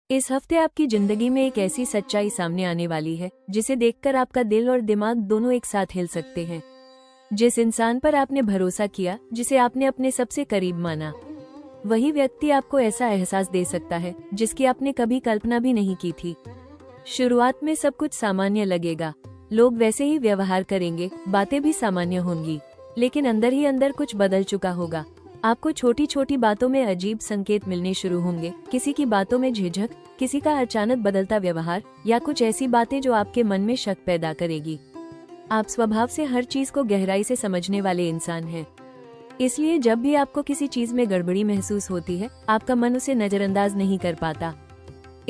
इस हफ्ते आपकी जिंदगी में एक ऐसी सच्चाई सामने आने वाली है जिसे देखकर आपका दिल और दिमाग दोनों एक साथ हिल सकते हैं। जिस इंसान पर आपने भरोसा किया, जिसे आपने अपने सबसे करीब माना, वही व्यक्ति आपको ऐसा एहसास दे सकता है जिसकी आपने कभी कल्पना भी नहीं की थी। शुरुआत में सब कुछ सामान्य लगेगा, लोग वैसे ही व्यवहार करेंगे, बातें भी सामान्य होंगी, लेकिन अंदर ही अंदर कुछ बदल चुका होगा। आपको छोटी छोटी बातों में अजीब संकेत मिलने शुरू होंगे, किसी की बातों में झिझक, किसी का अचानक बदलता व्यवहार या कुछ ऐसी बातें जो आपके मन में शक पैदा करेगी। आप स्वभाव से हर चीज को गहराई से समझने वाले इंसान हैं। इसलिए जब भी आपको किसी चीज में गड़बड़ी महसूस होती है, आपका मन उसे नजरअंदाज नहीं कर पाता।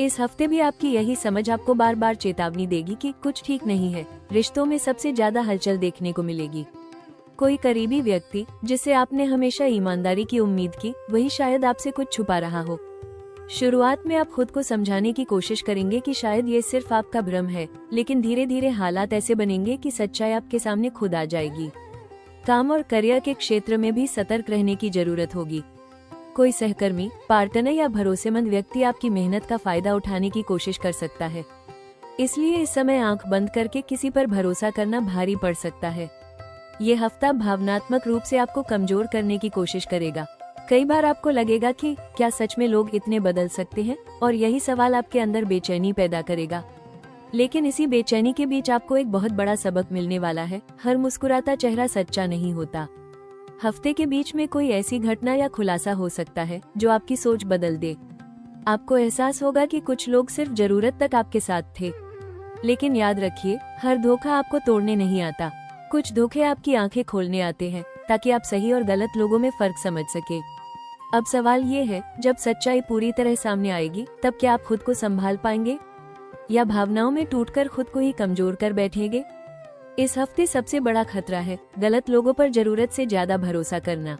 इस हफ्ते भी आपकी यही समझ आपको बार बार चेतावनी देगी कि कुछ ठीक नहीं है। रिश्तों में सबसे ज्यादा हलचल देखने को मिलेगी। कोई करीबी व्यक्ति जिससे आपने हमेशा ईमानदारी की उम्मीद की, वही शायद आपसे कुछ छुपा रहा हो। शुरुआत में आप खुद को समझाने की कोशिश करेंगे कि शायद ये सिर्फ आपका भ्रम है, लेकिन धीरे धीरे हालात ऐसे बनेंगे कि सच्चाई आपके सामने खुद आ जाएगी। काम और करियर के क्षेत्र में भी सतर्क रहने की जरूरत होगी। कोई सहकर्मी, पार्टनर या भरोसेमंद व्यक्ति आपकी मेहनत का फायदा उठाने की कोशिश कर सकता है। इसलिए इस समय आंख बंद करके किसी पर भरोसा करना भारी पड़ सकता है। ये हफ्ता भावनात्मक रूप से आपको कमजोर करने की कोशिश करेगा। कई बार आपको लगेगा कि क्या सच में लोग इतने बदल सकते हैं, और यही सवाल आपके अंदर बेचैनी पैदा करेगा। लेकिन इसी बेचैनी के बीच आपको एक बहुत बड़ा सबक मिलने वाला है। हर मुस्कुराता चेहरा सच्चा नहीं होता। हफ्ते के बीच में कोई ऐसी घटना या खुलासा हो सकता है जो आपकी सोच बदल दे। आपको एहसास होगा कि कुछ लोग सिर्फ जरूरत तक आपके साथ थे। लेकिन याद रखिए, हर धोखा आपको तोड़ने नहीं आता। कुछ धोखे आपकी आंखें खोलने आते हैं ताकि आप सही और गलत लोगों में फर्क समझ सके। अब सवाल ये है, जब सच्चाई पूरी तरह सामने आएगी, तब क्या आप खुद को संभाल पाएंगे या भावनाओं में टूटकर खुद को ही कमजोर कर बैठेंगे? इस हफ्ते सबसे बड़ा खतरा है गलत लोगों पर जरूरत से ज्यादा भरोसा करना।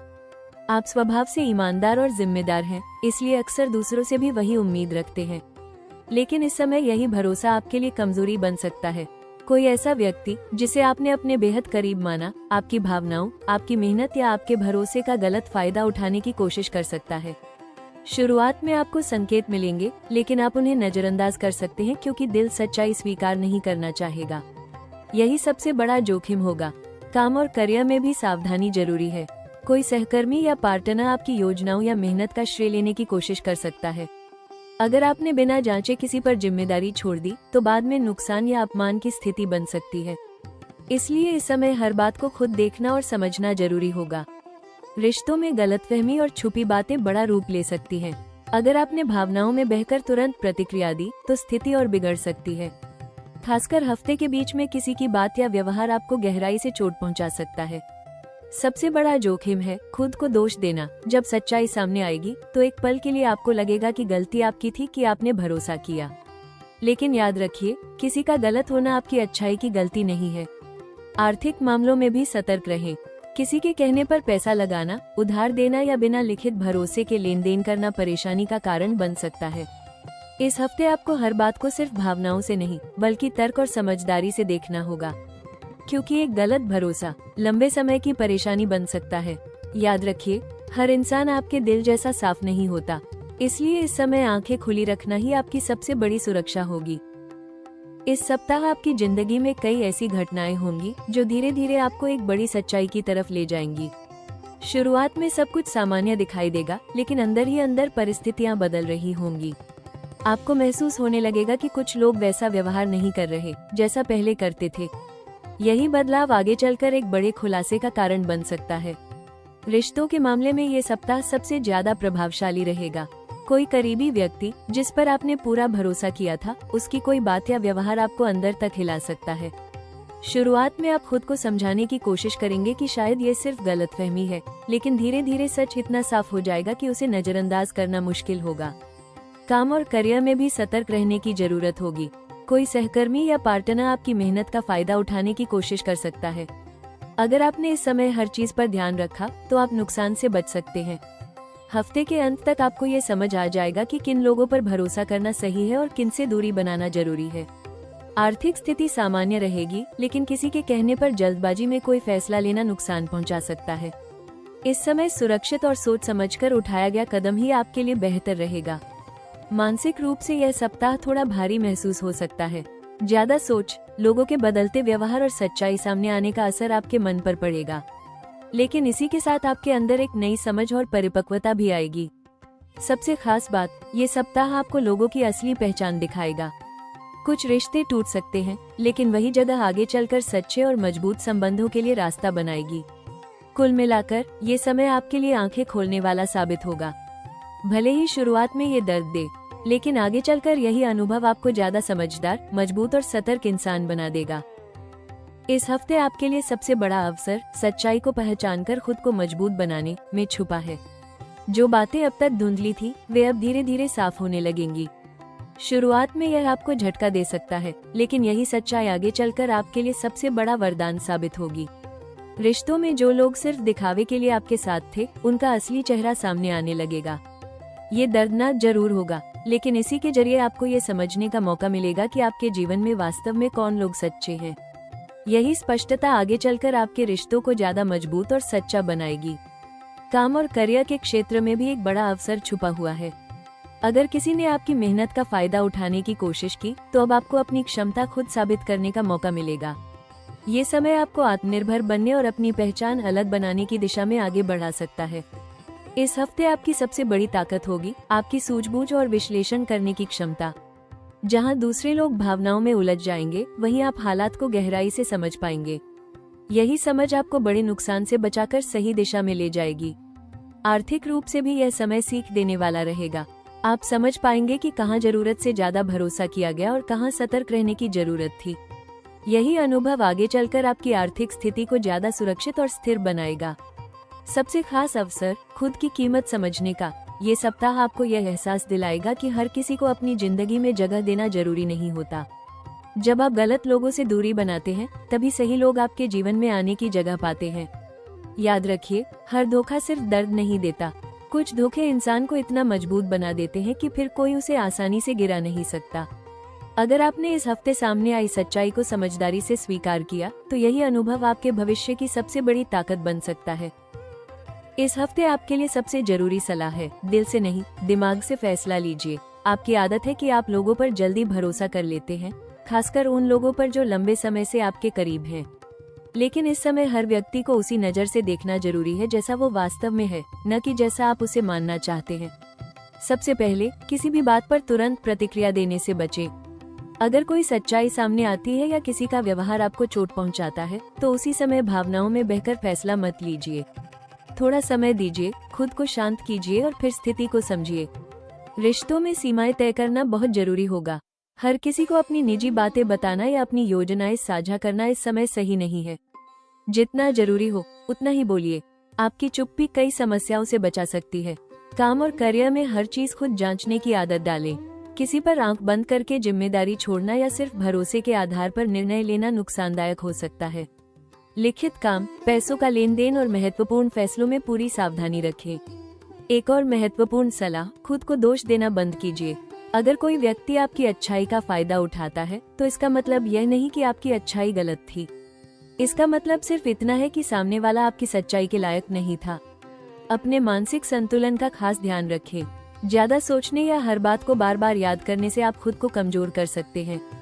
आप स्वभाव से ईमानदार और जिम्मेदार हैं, इसलिए अक्सर दूसरों से भी वही उम्मीद रखते हैं। लेकिन इस समय यही भरोसा आपके लिए कमजोरी बन सकता है। कोई ऐसा व्यक्ति जिसे आपने अपने बेहद करीब माना, आपकी भावनाओं, आपकी मेहनत या आपके भरोसे का गलत फायदा उठाने की कोशिश कर सकता है। शुरुआत में आपको संकेत मिलेंगे, लेकिन आप उन्हें नजरअंदाज कर सकते हैं क्योंकि दिल सच्चाई स्वीकार नहीं करना चाहेगा। यही सबसे बड़ा जोखिम होगा। काम और करियर में भी सावधानी जरूरी है। कोई सहकर्मी या पार्टनर आपकी योजनाओं या मेहनत का श्रेय लेने की कोशिश कर सकता है। अगर आपने बिना जांचे किसी पर जिम्मेदारी छोड़ दी, तो बाद में नुकसान या अपमान की स्थिति बन सकती है। इसलिए इस समय हर बात को खुद देखना और समझना जरूरी होगा। रिश्तों में गलतफहमी और छुपी बातें बड़ा रूप ले सकती हैं। अगर आपने भावनाओं में बहकर तुरंत प्रतिक्रिया दी, तो स्थिति और बिगड़ सकती है। खासकर हफ्ते के बीच में किसी की बात या व्यवहार आपको गहराई से चोट पहुंचा सकता है। सबसे बड़ा जोखिम है खुद को दोष देना। जब सच्चाई सामने आएगी, तो एक पल के लिए आपको लगेगा कि गलती आपकी थी कि आपने भरोसा किया। लेकिन याद रखिए, किसी का गलत होना आपकी अच्छाई की गलती नहीं है। आर्थिक मामलों में भी सतर्क रहें। किसी के कहने पर पैसा लगाना, उधार देना या बिना लिखित भरोसे के लेन देन करना परेशानी का कारण बन सकता है। इस हफ्ते आपको हर बात को सिर्फ भावनाओं से नहीं, बल्कि तर्क और समझदारी से देखना होगा, क्योंकि एक गलत भरोसा लंबे समय की परेशानी बन सकता है। याद रखिए, हर इंसान आपके दिल जैसा साफ नहीं होता। इसलिए इस समय आंखें खुली रखना ही आपकी सबसे बड़ी सुरक्षा होगी। इस सप्ताह आपकी जिंदगी में कई ऐसी घटनाएं होंगी जो धीरे धीरे आपको एक बड़ी सच्चाई की तरफ ले जाएंगी। शुरुआत में सब कुछ सामान्य दिखाई देगा, लेकिन अंदर ही अंदर परिस्थितियां बदल रही होंगी। आपको महसूस होने लगेगा कि कुछ लोग वैसा व्यवहार नहीं कर रहे जैसा पहले करते थे। यही बदलाव आगे चलकर एक बड़े खुलासे का कारण बन सकता है। रिश्तों के मामले में ये सप्ताह सबसे ज्यादा प्रभावशाली रहेगा। कोई करीबी व्यक्ति जिस पर आपने पूरा भरोसा किया था, उसकी कोई बात या व्यवहार आपको अंदर तक हिला सकता है। शुरुआत में आप खुद को समझाने की कोशिश करेंगे कि शायद ये सिर्फ गलतफहमी है, लेकिन धीरे धीरे सच इतना साफ हो जाएगा कि उसे नजरअंदाज करना मुश्किल होगा। काम और करियर में भी सतर्क रहने की जरूरत होगी। कोई सहकर्मी या पार्टनर आपकी मेहनत का फायदा उठाने की कोशिश कर सकता है। अगर आपने इस समय हर चीज पर ध्यान रखा, तो आप नुकसान से बच सकते हैं। हफ्ते के अंत तक आपको ये समझ आ जाएगा कि किन लोगों पर भरोसा करना सही है और किन से दूरी बनाना जरूरी है। आर्थिक स्थिति सामान्य रहेगी, लेकिन किसी के कहने पर जल्दबाजी में कोई फैसला लेना नुकसान पहुंचा सकता है। इस समय सुरक्षित और सोच समझकर उठाया गया कदम ही आपके लिए बेहतर रहेगा। मानसिक रूप से यह सप्ताह थोड़ा भारी महसूस हो सकता है। ज्यादा सोच, लोगों के बदलते व्यवहार और सच्चाई सामने आने का असर आपके मन पर पड़ेगा। लेकिन इसी के साथ आपके अंदर एक नई समझ और परिपक्वता भी आएगी। सबसे खास बात, ये सप्ताह आपको लोगों की असली पहचान दिखाएगा। कुछ रिश्ते टूट सकते हैं, लेकिन वही जगह आगे चलकर सच्चे और मजबूत संबंधों के लिए रास्ता बनाएगी। कुल मिलाकर ये समय आपके लिए आंखें खोलने वाला साबित होगा। भले ही शुरुआत में ये दर्द दे, लेकिन आगे चलकर यही अनुभव आपको ज्यादा समझदार, मजबूत और सतर्क इंसान बना देगा। इस हफ्ते आपके लिए सबसे बड़ा अवसर सच्चाई को पहचानकर खुद को मजबूत बनाने में छुपा है। जो बातें अब तक धुंधली थी, वे अब धीरे धीरे साफ होने लगेंगी। शुरुआत में यह आपको झटका दे सकता है, लेकिन यही सच्चाई आगे चलकर आपके लिए सबसे बड़ा वरदान साबित होगी। रिश्तों में जो लोग सिर्फ दिखावे के लिए आपके साथ थे, उनका असली चेहरा सामने आने लगेगा। ये दर्दनाक जरूर होगा, लेकिन इसी के जरिए आपको ये समझने का मौका मिलेगा कि आपके जीवन में वास्तव में कौन लोग सच्चे हैं। यही स्पष्टता आगे चलकर आपके रिश्तों को ज्यादा मजबूत और सच्चा बनाएगी। काम और करियर के क्षेत्र में भी एक बड़ा अवसर छुपा हुआ है। अगर किसी ने आपकी मेहनत का फायदा उठाने की कोशिश की, तो अब आपको अपनी क्षमता खुद साबित करने का मौका मिलेगा। ये समय आपको आत्मनिर्भर बनने और अपनी पहचान अलग बनाने की दिशा में आगे बढ़ा सकता है। इस हफ्ते आपकी सबसे बड़ी ताकत होगी आपकी सूझबूझ और विश्लेषण करने की क्षमता। जहां दूसरे लोग भावनाओं में उलझ जाएंगे, वहीं आप हालात को गहराई से समझ पाएंगे। यही समझ आपको बड़े नुकसान से बचाकर सही दिशा में ले जाएगी। आर्थिक रूप से भी यह समय सीख देने वाला रहेगा। आप समझ पाएंगे कि कहां जरूरत से ज्यादा भरोसा किया गया और कहां सतर्क रहने की जरूरत थी। यही अनुभव आगे चलकर आपकी आर्थिक स्थिति को ज्यादा सुरक्षित और स्थिर बनाएगा। सबसे खास अवसर, खुद की कीमत समझने का। ये सप्ताह आपको यह एहसास दिलाएगा कि हर किसी को अपनी जिंदगी में जगह देना जरूरी नहीं होता। जब आप गलत लोगों से दूरी बनाते हैं, तभी सही लोग आपके जीवन में आने की जगह पाते हैं। याद रखिए, हर धोखा सिर्फ दर्द नहीं देता। कुछ धोखे इंसान को इतना मजबूत बना देते हैं कि फिर कोई उसे आसानी से गिरा नहीं सकता। अगर आपने इस हफ्ते सामने आई सच्चाई को समझदारी से स्वीकार किया, तो यही अनुभव आपके भविष्य की सबसे बड़ी ताकत बन सकता है। इस हफ्ते आपके लिए सबसे जरूरी सलाह है, दिल से नहीं, दिमाग से फैसला लीजिए। आपकी आदत है कि आप लोगों पर जल्दी भरोसा कर लेते हैं, खासकर उन लोगों पर जो लंबे समय से आपके करीब हैं। लेकिन इस समय हर व्यक्ति को उसी नजर से देखना जरूरी है जैसा वो वास्तव में है, न कि जैसा आप उसे मानना चाहते हैं। सबसे पहले, किसी भी बात पर तुरंत प्रतिक्रिया देने से बचें। अगर कोई सच्चाई सामने आती है या किसी का व्यवहार आपको चोट पहुंचाता है, तो उसी समय भावनाओं में बहकर फैसला मत लीजिए। थोड़ा समय दीजिए, खुद को शांत कीजिए और फिर स्थिति को समझिए। रिश्तों में सीमाएं तय करना बहुत जरूरी होगा। हर किसी को अपनी निजी बातें बताना या अपनी योजनाएं साझा करना इस समय सही नहीं है। जितना जरूरी हो उतना ही बोलिए। आपकी चुप्पी कई समस्याओं से बचा सकती है। काम और करियर में हर चीज खुद जांचने की आदत डालें। किसी पर आंख बंद करके जिम्मेदारी छोड़ना या सिर्फ भरोसे के आधार पर निर्णय लेना नुकसानदायक हो सकता है। लिखित काम, पैसों का लेन देन और महत्वपूर्ण फैसलों में पूरी सावधानी रखें। एक और महत्वपूर्ण सलाह, खुद को दोष देना बंद कीजिए। अगर कोई व्यक्ति आपकी अच्छाई का फायदा उठाता है, तो इसका मतलब यह नहीं कि आपकी अच्छाई गलत थी। इसका मतलब सिर्फ इतना है कि सामने वाला आपकी सच्चाई के लायक नहीं था। अपने मानसिक संतुलन का खास ध्यान रखें। ज्यादा सोचने या हर बात को बार बार याद करने से आप खुद को कमजोर कर सकते हैं।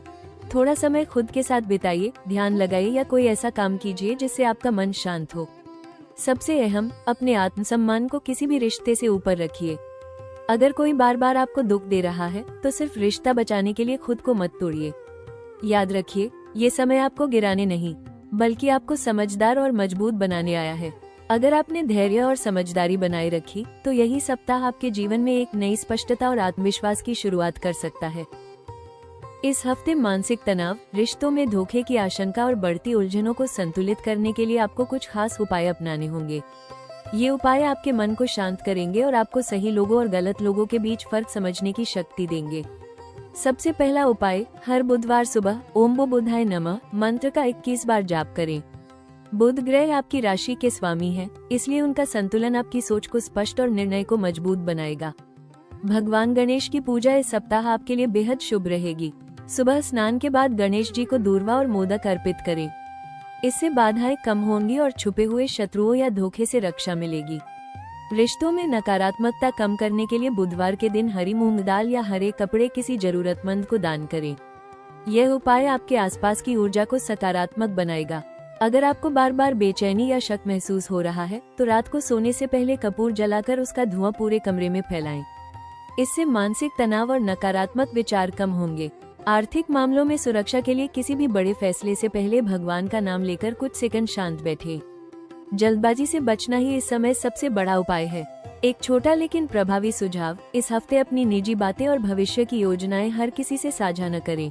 थोड़ा समय खुद के साथ बिताइए, ध्यान लगाइए या कोई ऐसा काम कीजिए जिससे आपका मन शांत हो। सबसे अहम, अपने आत्मसम्मान को किसी भी रिश्ते से ऊपर रखिए। अगर कोई बार बार आपको दुख दे रहा है, तो सिर्फ रिश्ता बचाने के लिए खुद को मत तोड़िए। याद रखिए, ये समय आपको गिराने नहीं, बल्कि आपको समझदार और मजबूत बनाने आया है। अगर आपने धैर्य और समझदारी बनाए रखी, तो यही सप्ताह आपके जीवन में एक नई स्पष्टता और आत्मविश्वास की शुरुआत कर सकता है। इस हफ्ते मानसिक तनाव, रिश्तों में धोखे की आशंका और बढ़ती उलझनों को संतुलित करने के लिए आपको कुछ खास उपाय अपनाने होंगे। ये उपाय आपके मन को शांत करेंगे और आपको सही लोगों और गलत लोगों के बीच फर्क समझने की शक्ति देंगे। सबसे पहला उपाय, हर बुधवार सुबह ओम बुधाय नमः मंत्र का 21 बार जाप करें। बुध ग्रह आपकी राशि के स्वामी हैं, इसलिए उनका संतुलन आपकी सोच को स्पष्ट और निर्णय को मजबूत बनाएगा। भगवान गणेश की पूजा इस सप्ताह आपके लिए बेहद शुभ रहेगी। सुबह स्नान के बाद गणेश जी को दूर्वा और मोदक अर्पित करें। इससे बाधाएं कम होंगी और छुपे हुए शत्रुओं या धोखे से रक्षा मिलेगी। रिश्तों में नकारात्मकता कम करने के लिए बुधवार के दिन हरी मूंग दाल या हरे कपड़े किसी जरूरतमंद को दान करें। यह उपाय आपके आसपास की ऊर्जा को सकारात्मक बनाएगा। अगर आपको बार बार बेचैनी या शक महसूस हो रहा है तो रात को सोने से पहले कपूर जलाकर उसका धुआं पूरे कमरे में फैलाएं। इससे मानसिक तनाव और नकारात्मक विचार कम होंगे। आर्थिक मामलों में सुरक्षा के लिए किसी भी बड़े फैसले से पहले भगवान का नाम लेकर कुछ सेकंड शांत बैठें। जल्दबाजी से बचना ही इस समय सबसे बड़ा उपाय है। एक छोटा लेकिन प्रभावी सुझाव, इस हफ्ते अपनी निजी बातें और भविष्य की योजनाएं हर किसी से साझा न करें।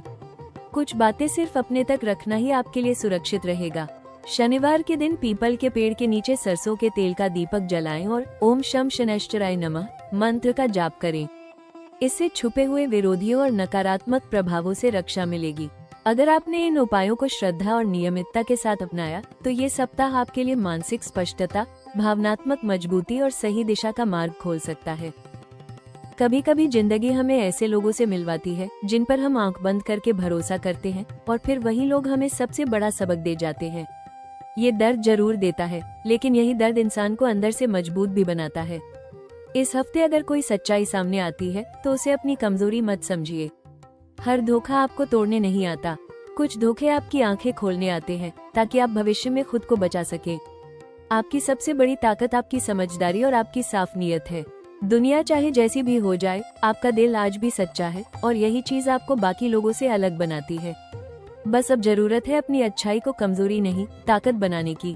कुछ बातें सिर्फ अपने तक रखना ही आपके लिए सुरक्षित रहेगा। शनिवार के दिन पीपल के पेड़ के नीचे सरसों के तेल का दीपक जलाएं और ओम शम शनैश्चराय नमः मंत्र का जाप करें। इससे छुपे हुए विरोधियों और नकारात्मक प्रभावों से रक्षा मिलेगी। अगर आपने इन उपायों को श्रद्धा और नियमितता के साथ अपनाया तो ये सप्ताह आपके लिए मानसिक स्पष्टता, भावनात्मक मजबूती और सही दिशा का मार्ग खोल सकता है। कभी कभी जिंदगी हमें ऐसे लोगों से मिलवाती है जिन पर हम आंख बंद करके भरोसा करते हैं और फिर वही लोग हमें सबसे बड़ा सबक दे जाते हैं। ये दर्द जरूर देता है, लेकिन यही दर्द इंसान को अंदर से मजबूत भी बनाता है। इस हफ्ते अगर कोई सच्चाई सामने आती है तो उसे अपनी कमजोरी मत समझिए। हर धोखा आपको तोड़ने नहीं आता। कुछ धोखे आपकी आंखें खोलने आते हैं ताकि आप भविष्य में खुद को बचा सके। आपकी सबसे बड़ी ताकत आपकी समझदारी और आपकी साफ नीयत है। दुनिया चाहे जैसी भी हो जाए, आपका दिल आज भी सच्चा है और यही चीज आपको बाकी लोगों से अलग बनाती है। बस अब जरूरत है अपनी अच्छाई को कमजोरी नहीं, ताकत बनाने की।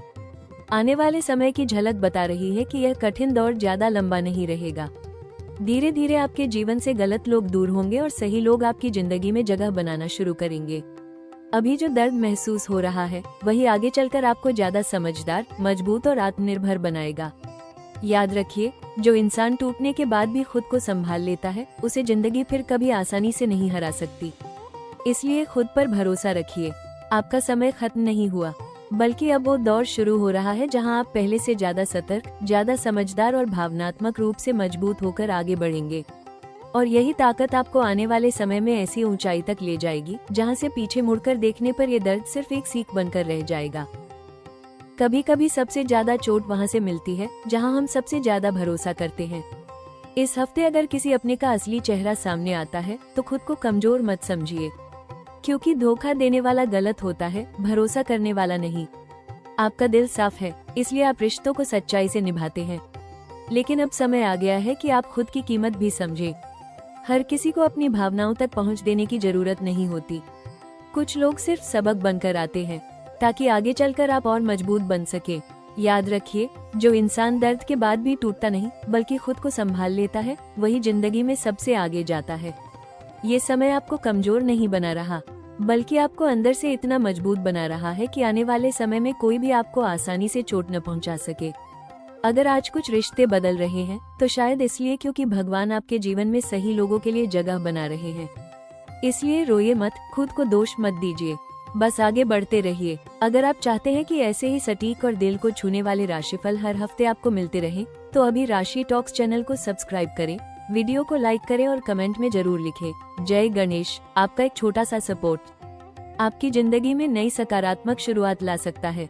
आने वाले समय की झलक बता रही है कि यह कठिन दौर ज्यादा लंबा नहीं रहेगा। धीरे धीरे आपके जीवन से गलत लोग दूर होंगे और सही लोग आपकी जिंदगी में जगह बनाना शुरू करेंगे। अभी जो दर्द महसूस हो रहा है वही आगे चलकर आपको ज्यादा समझदार, मजबूत और आत्मनिर्भर बनाएगा। याद रखिए, जो इंसान टूटने के बाद भी खुद को संभाल लेता है उसे जिंदगी फिर कभी आसानी से नहीं हरा सकती। इसलिए खुद पर भरोसा रखिए। आपका समय खत्म नहीं हुआ, बल्कि अब वो दौर शुरू हो रहा है जहां आप पहले से ज्यादा सतर्क, ज्यादा समझदार और भावनात्मक रूप से मजबूत होकर आगे बढ़ेंगे। और यही ताकत आपको आने वाले समय में ऐसी ऊंचाई तक ले जाएगी जहां से पीछे मुड़कर देखने पर यह दर्द सिर्फ एक सीख बनकर रह जाएगा। कभी कभी सबसे ज्यादा चोट वहां से मिलती है जहां हम सबसे ज्यादा भरोसा करते हैं। इस हफ्ते अगर किसी अपने का असली चेहरा सामने आता है तो खुद को कमजोर मत समझिए, क्योंकि धोखा देने वाला गलत होता है, भरोसा करने वाला नहीं। आपका दिल साफ है, इसलिए आप रिश्तों को सच्चाई से निभाते हैं। लेकिन अब समय आ गया है कि आप खुद की कीमत भी समझें। हर किसी को अपनी भावनाओं तक पहुंच देने की जरूरत नहीं होती। कुछ लोग सिर्फ सबक बनकर आते हैं ताकि आगे चलकर आप और मजबूत बन सके। याद रखिए, जो इंसान दर्द के बाद भी टूटता नहीं बल्कि खुद को संभाल लेता है वही जिंदगी में सबसे आगे जाता है। ये समय आपको कमजोर नहीं बना रहा, बल्कि आपको अंदर से इतना मजबूत बना रहा है कि आने वाले समय में कोई भी आपको आसानी से चोट न पहुंचा सके। अगर आज कुछ रिश्ते बदल रहे हैं तो शायद इसलिए क्योंकि भगवान आपके जीवन में सही लोगों के लिए जगह बना रहे हैं। इसलिए रोइए मत, खुद को दोष मत दीजिए, बस आगे बढ़ते रहिए। अगर आप चाहते हैं कि ऐसे ही सटीक और दिल को छूने वाले राशिफल हर हफ्ते आपको मिलते रहें, तो अभी राशि टॉक्स चैनल को सब्सक्राइब करें, वीडियो को लाइक करें और कमेंट में जरूर लिखें जय गणेश। आपका एक छोटा सा सपोर्ट आपकी जिंदगी में नई सकारात्मक शुरुआत ला सकता है।